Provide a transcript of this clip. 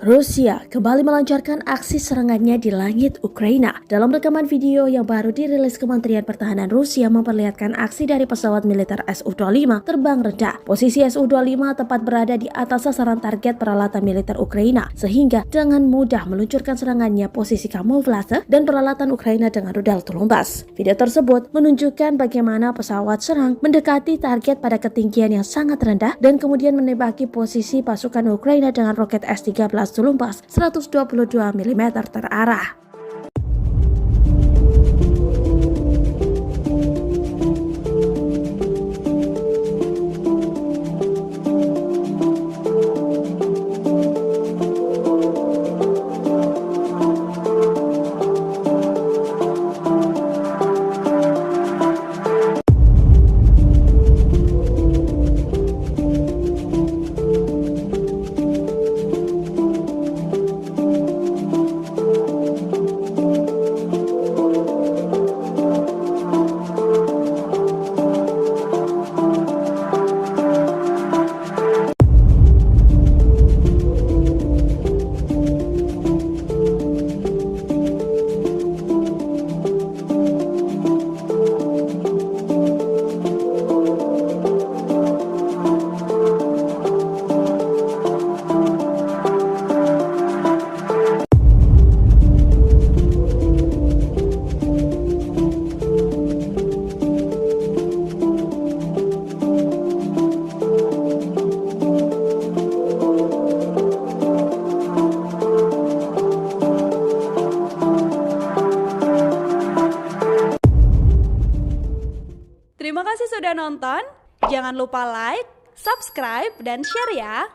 Rusia kembali melancarkan aksi serangannya di langit Ukraina. Dalam rekaman video yang baru dirilis Kementerian Pertahanan Rusia memperlihatkan aksi dari pesawat militer Su-25 terbang rendah. Posisi Su-25 tepat berada di atas sasaran target peralatan militer Ukraina, sehingga dengan mudah meluncurkan serangannya posisi kamuflase dan peralatan Ukraina dengan rudal tulumbas. Video tersebut menunjukkan bagaimana pesawat serang mendekati target pada ketinggian yang sangat rendah dan kemudian menembaki posisi pasukan Ukraina dengan roket S-13 tulumpas 122 mm terarah. Terima kasih sudah nonton. Jangan lupa like, subscribe, dan share ya.